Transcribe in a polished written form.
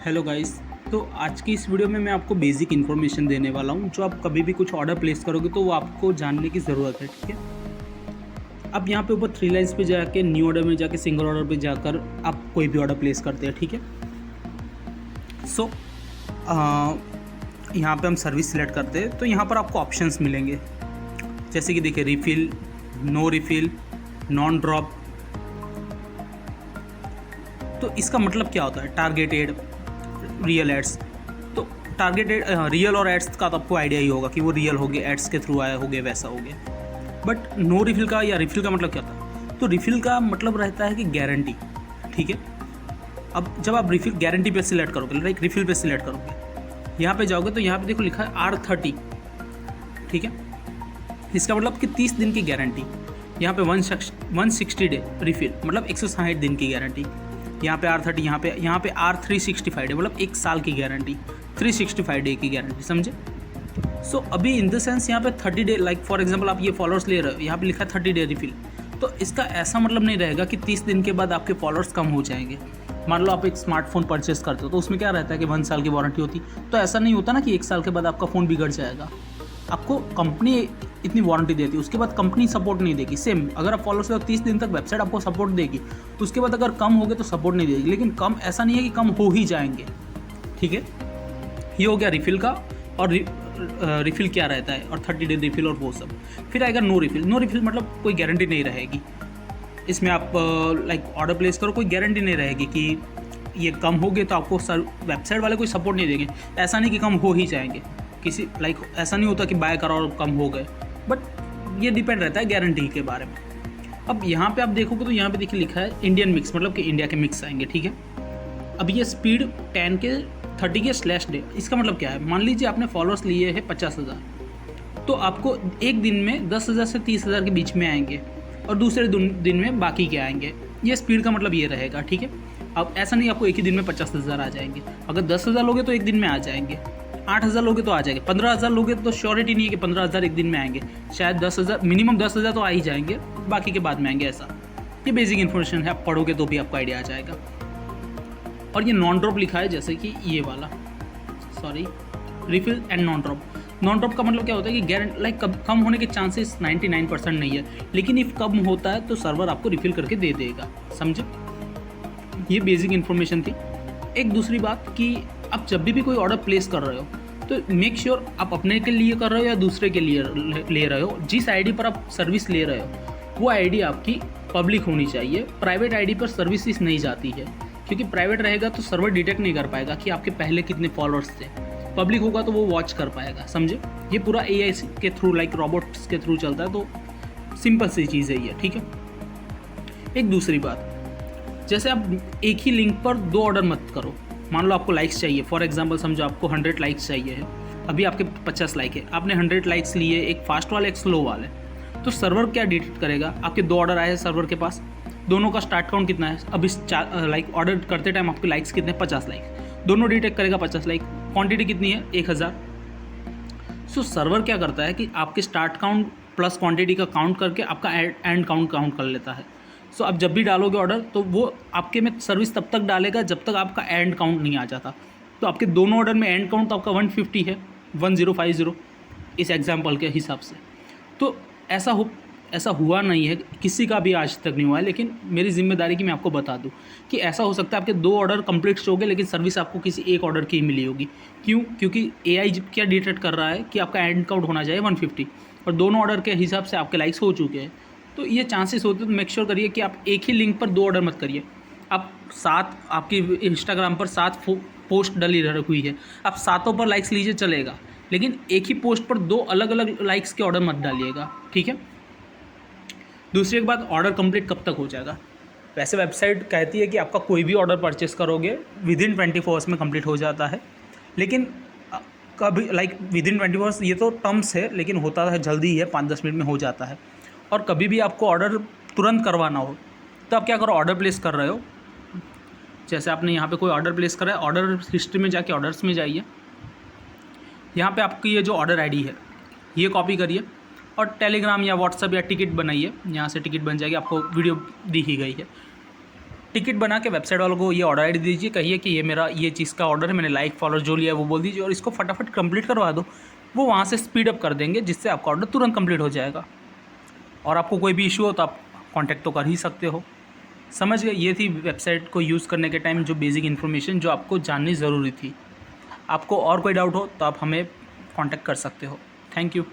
Hello guys. तो आज की इस वीडियो में मैं आपको बेसिक इन्फॉर्मेशन देने वाला हूं जो आप कभी भी कुछ ऑर्डर प्लेस करोगे तो वो आपको जानने की ज़रूरत है। ठीक है, आप यहाँ पे ऊपर 3 लाइन्स पे जाके न्यू ऑर्डर में जाके सिंगल ऑर्डर पे जाकर आप कोई भी ऑर्डर प्लेस करते हैं। ठीक है, सो यहाँ पे हम सर्विस सिलेक्ट करते हैं तो यहाँ पर आपको ऑप्शंस मिलेंगे, जैसे कि देखिए refill, no refill, non drop. तो इसका मतलब क्या होता है? Targeted, real ads. तो टारगेटेड रियल और एड्स का तो आपको आइडिया ही होगा कि वो रियल हो गए, एड्स के थ्रू आया हो गए, वैसा हो गया। बट नो रिफिल का या रिफिल का मतलब क्या होता है? तो रिफिल का मतलब रहता है कि गारंटी। ठीक है, अब जब आप रिफिल गारंटी पे सिलेक्ट करोगे, लाइक रिफिल पे सिलेक्ट करोगे, यहाँ पे जाओगे तो यहाँ पे देखो लिखा है R30। ठीक है, इसका मतलब कि 30 दिन की गारंटी। यहाँ पे 160 डे रिफिल मतलब 160 दिन की गारंटी। यहाँ पे R30, यहाँ पे R365 डे मतलब 1 साल की गारंटी, 365 डे की गारंटी। समझे? सो अभी इन द सेंस यहाँ पे 30 डे, लाइक फॉर एग्जांपल आप ये फॉलोअर्स ले रहे हो, यहाँ पे लिखा है 30 डे रिफिल। तो इसका ऐसा मतलब नहीं रहेगा कि 30 दिन के बाद आपके फॉलोअर्स कम हो जाएंगे। मान लो आप एक स्मार्टफोन परचेस करते हो तो उसमें क्या रहता है कि 1 साल की वारंटी होती, तो ऐसा नहीं होता ना कि 1 साल के बाद आपका फ़ोन बिगड़ जाएगा। आपको कंपनी इतनी वारंटी देती है, उसके बाद कंपनी सपोर्ट नहीं देगी। सेम अगर आप फॉलोअर्स हो 30 दिन तक वेबसाइट आपको सपोर्ट देगी, तो उसके बाद अगर कम हो गए तो सपोर्ट नहीं देगी। लेकिन कम ऐसा नहीं है कि कम हो ही जाएंगे। ठीक है, ये हो गया रिफिल का। और रिफिल क्या रहता है, और 30 डे रिफिल और वो सब। फिर आएगा नो रिफिल। नो रिफिल मतलब कोई गारंटी नहीं रहेगी इसमें। आप लाइक ऑर्डर प्लेस करो, कोई गारंटी नहीं रहेगी कि ये कम हो गए तो आपको वेबसाइट वाले कोई सपोर्ट नहीं देंगे। ऐसा नहीं कि कम हो ही जाएंगे, किसी लाइक ऐसा नहीं होता कि बाय करो और कम हो गए। बट ये डिपेंड रहता है गारंटी के बारे में। अब यहाँ पे आप देखोगे तो यहाँ पे देखिए लिखा है इंडियन मिक्स, मतलब कि इंडिया के मिक्स आएंगे। ठीक है, अब ये स्पीड 10 के 30 के /डे, इसका मतलब क्या है? मान लीजिए आपने फॉलोअर्स लिए हैं 50,000, तो आपको एक दिन में 10,000 से 30,000 के बीच में आएंगे और दूसरे दिन में बाकी के आएंगे। ये स्पीड का मतलब ये रहेगा। ठीक है, अब ऐसा नहीं आपको एक ही दिन में 50,000 आ जाएंगे। अगर 10,000 लोगे तो एक दिन में आ जाएंगे, 8,000 लोगे तो आ जाएंगे, 15,000 लोगे तो श्योरिटी नहीं है कि 15,000 एक दिन में आएंगे। शायद 10,000, मिनिमम 10,000 तो आ ही जाएंगे, बाकी के बाद में आएंगे। ऐसा ये बेसिक इन्फॉर्मेशन है, आप पढ़ोगे तो भी आपको आइडिया आ जाएगा। और ये नॉन ड्रॉप लिखा है, जैसे कि ये वाला, sorry, refill and non drop. Non drop का मतलब क्या होता है कि गारंटी लाइक कम होने के चांसेस 99% नहीं है, लेकिन इफ़ कम होता है तो सर्वर आपको रिफिल करके दे देगा। समझे? ये बेसिक इन्फॉर्मेशन थी। एक दूसरी बात कि आप जब भी कोई ऑर्डर प्लेस कर रहे हो तो मेक श्योर आप अपने के लिए कर रहे हो या दूसरे के लिए ले रहे हो। जिस आईडी पर आप सर्विस ले रहे हो वो आईडी आपकी पब्लिक होनी चाहिए। प्राइवेट आईडी पर सर्विसेज नहीं जाती है, क्योंकि प्राइवेट रहेगा तो सर्वर डिटेक्ट नहीं कर पाएगा कि आपके पहले कितने फॉलोअर्स थे। पब्लिक होगा तो वो वॉच कर पाएगा। समझे? ये पूरा AI के थ्रू, लाइक रोबोट्स के थ्रू चलता है, तो सिंपल सी चीज़ है ये। ठीक है, एक दूसरी बात, जैसे आप एक ही लिंक पर 2 ऑर्डर मत करो। मान लो आपको लाइक्स चाहिए, फॉर एग्जांपल समझो आपको 100 लाइक्स चाहिए है, अभी आपके 50 लाइक है, आपने 100 लाइक्स लिए, एक फास्ट वाले एक स्लो वाले, तो सर्वर क्या डिटेक्ट करेगा? आपके 2 ऑर्डर आए हैं सर्वर के पास, दोनों का स्टार्ट काउंट कितना है? अब इस लाइक ऑर्डर करते टाइम आपके लाइक्स कितने? 50 लाइक्स, दोनों डिटेक्ट करेगा 50 लाइक। क्वांटिटी कितनी है? 1000। सो सर्वर क्या करता है कि आपके स्टार्ट काउंट प्लस क्वांटिटी का काउंट करके आपका एंड काउंट कर लेता है। सो आप जब भी डालोगे ऑर्डर तो वो आपके में सर्विस तब तक डालेगा जब तक आपका एंड काउंट नहीं आ जाता। तो आपके दोनों ऑर्डर में एंड काउंट तो आपका 150 है, 1050 इस एग्जांपल के हिसाब से। तो ऐसा हुआ नहीं है, किसी का भी आज तक नहीं हुआ है, लेकिन मेरी जिम्मेदारी की मैं आपको बता दूं कि ऐसा हो सकता है आपके 2 ऑर्डर कंप्लीट हो गए लेकिन सर्विस आपको किसी एक ऑर्डर की ही मिली होगी। क्यों? क्योंकि AI क्या डिटेक्ट कर रहा है कि आपका एंड काउंट होना चाहिए 150 और दोनों ऑर्डर के हिसाब से आपके लाइक्स हो चुके हैं। तो ये चांसेस होते हैं। तो मेक श्योर करिए कि आप एक ही लिंक पर 2 ऑर्डर मत करिए। आप 7, आपकी इंस्टाग्राम पर 7 पोस्ट डली हुई है, आप 7 पर लाइक्स लीजिए चलेगा, लेकिन एक ही पोस्ट पर 2 अलग अलग लाइक्स के ऑर्डर मत डालिएगा। ठीक है, दूसरी एक बात, ऑर्डर कंप्लीट कब तक हो जाएगा? वैसे वेबसाइट कहती है कि आपका कोई भी ऑर्डर परचेस करोगे विदिन 24 आवर्स में कंप्लीट हो जाता है, लेकिन कभी लाइक विदिन 24 आवर्स ये तो टर्म्स है, लेकिन होता है जल्दी ही है, 5-10 मिनट में हो जाता है। और कभी भी आपको ऑर्डर तुरंत करवाना हो तो आप क्या करो, ऑर्डर प्लेस कर रहे हो, जैसे आपने यहाँ पे कोई ऑर्डर प्लेस करा है, ऑर्डर हिस्ट्री में जाके ऑर्डर्स में जाइए, यहाँ पे आपकी ये जो ऑर्डर आईडी है ये कॉपी करिए और टेलीग्राम या व्हाट्सएप या टिकट बनाइए। यहाँ से टिकट बन जाएगी, आपको वीडियो दी ही गई है। टिकट बना के वेबसाइट वालों को ये ऑर्डर आईडी दीजिए, कहिए कि ये मेरा ये चीज़ का ऑर्डर है, मैंने लाइक फॉलोअर जो लिया है वो बोल दीजिए और इसको फटाफट कंप्लीट करवा दो। वो वहाँ से स्पीड अप कर देंगे जिससे आपका ऑर्डर तुरंत कंप्लीट हो जाएगा। और आपको कोई भी इशू हो तो आप कांटेक्ट तो कर ही सकते हो। समझ गए? ये थी वेबसाइट को यूज़ करने के टाइम जो बेसिक इन्फॉर्मेशन जो आपको जाननी ज़रूरी थी। आपको और कोई डाउट हो तो आप हमें कांटेक्ट कर सकते हो। Thank you.